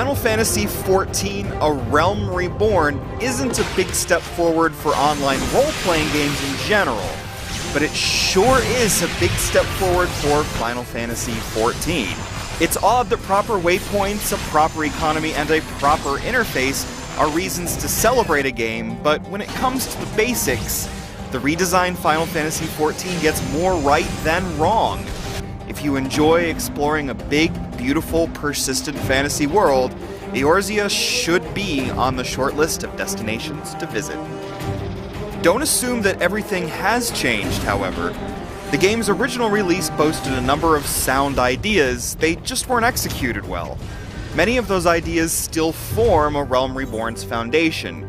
Final Fantasy XIV: A Realm Reborn isn't a big step forward for online role-playing games in general, but it sure is a big step forward for Final Fantasy XIV. It's odd that proper waypoints, a proper economy, and a proper interface are reasons to celebrate a game, but when it comes to the basics, the redesigned Final Fantasy XIV gets more right than wrong. If you enjoy exploring a big, beautiful, persistent fantasy world, Eorzea should be on the short list of destinations to visit. Don't assume that everything has changed, however. The game's original release boasted a number of sound ideas, they just weren't executed well. Many of those ideas still form A Realm Reborn's foundation.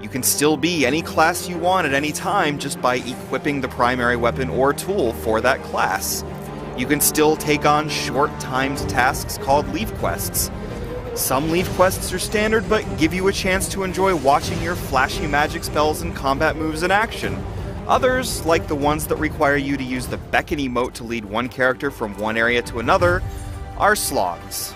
You can still be any class you want at any time just by equipping the primary weapon or tool for that class. You can still take on short-timed tasks called Leave Quests. Some Leave Quests are standard, but give you a chance to enjoy watching your flashy magic spells and combat moves in action. Others, like the ones that require you to use the Beckon emote to lead one character from one area to another, are slogs.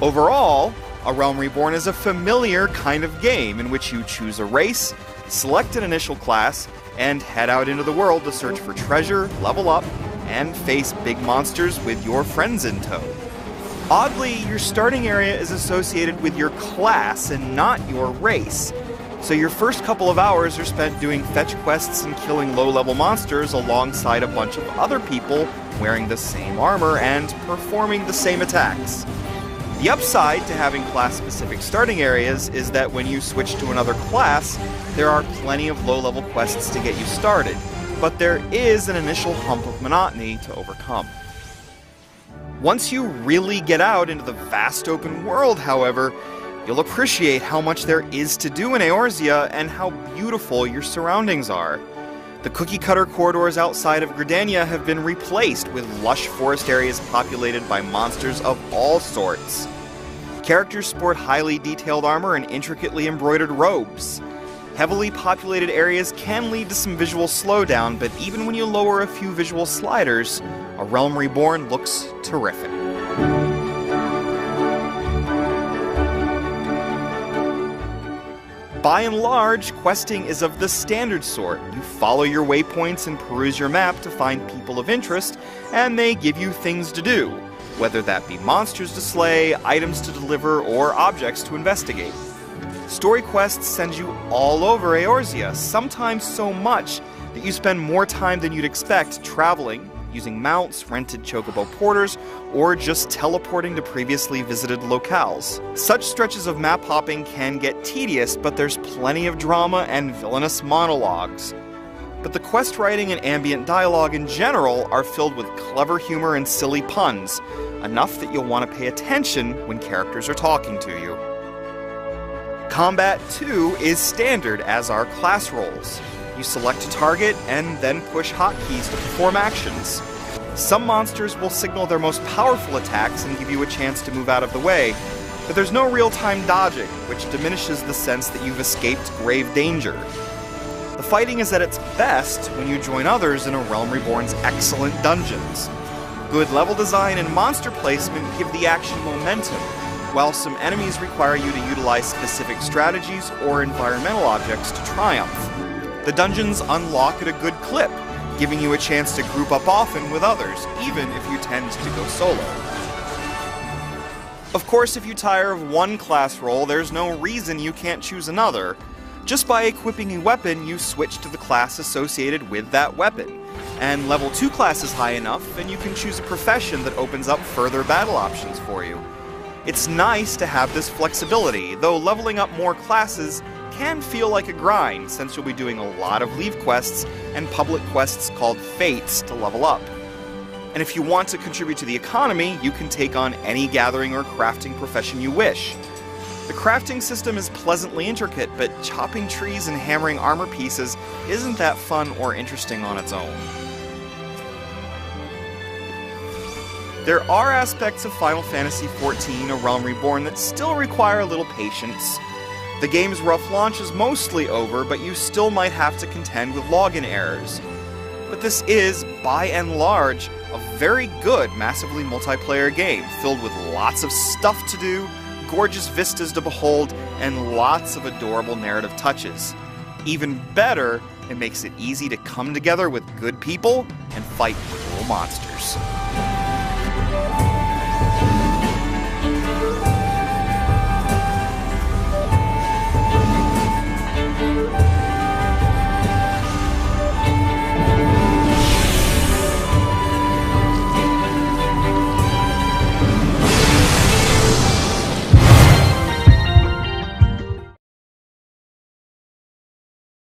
Overall, A Realm Reborn is a familiar kind of game in which you choose a race, select an initial class, and head out into the world to search for treasure, level up, and face big monsters with your friends in tow. Oddly, your starting area is associated with your class and not your race, so your first couple of hours are spent doing fetch quests and killing low-level monsters alongside a bunch of other people wearing the same armor and performing the same attacks. The upside to having class-specific starting areas is that when you switch to another class, there are plenty of low-level quests to get you started, but there is an initial hump of monotony to overcome. Once you really get out into the vast open world, however, you'll appreciate how much there is to do in Eorzea and how beautiful your surroundings are. The cookie-cutter corridors outside of Gridania have been replaced with lush forest areas populated by monsters of all sorts. Characters sport highly detailed armor and intricately embroidered robes. Heavily populated areas can lead to some visual slowdown, but even when you lower a few visual sliders, A Realm Reborn looks terrific. By and large, questing is of the standard sort. You follow your waypoints and peruse your map to find people of interest, and they give you things to do, whether that be monsters to slay, items to deliver, or objects to investigate. Story quests send you all over Eorzea, sometimes so much that you spend more time than you'd expect traveling, using mounts, rented chocobo porters, or just teleporting to previously visited locales. Such stretches of map hopping can get tedious, but there's plenty of drama and villainous monologues. But the quest writing and ambient dialogue in general are filled with clever humor and silly puns, enough that you'll want to pay attention when characters are talking to you. Combat, too, is standard, as are class roles. You select a target and then push hotkeys to perform actions. Some monsters will signal their most powerful attacks and give you a chance to move out of the way, but there's no real-time dodging, which diminishes the sense that you've escaped grave danger. The fighting is at its best when you join others in A Realm Reborn's excellent dungeons. Good level design and monster placement give the action momentum, while some enemies require you to utilize specific strategies or environmental objects to triumph. The dungeons unlock at a good clip, giving you a chance to group up often with others, even if you tend to go solo. Of course, if you tire of one class role, there's no reason you can't choose another. Just by equipping a weapon, you switch to the class associated with that weapon. And level 2 class is high enough, and you can choose a profession that opens up further battle options for you. It's nice to have this flexibility, though leveling up more classes can feel like a grind, since you'll be doing a lot of Leave Quests and public quests called Fates to level up. And if you want to contribute to the economy, you can take on any gathering or crafting profession you wish. The crafting system is pleasantly intricate, but chopping trees and hammering armor pieces isn't that fun or interesting on its own. There are aspects of Final Fantasy XIV: A Realm Reborn that still require a little patience. The game's rough launch is mostly over, but you still might have to contend with login errors. But this is, by and large, a very good massively multiplayer game, filled with lots of stuff to do, gorgeous vistas to behold, and lots of adorable narrative touches. Even better, it makes it easy to come together with good people and fight cruel monsters.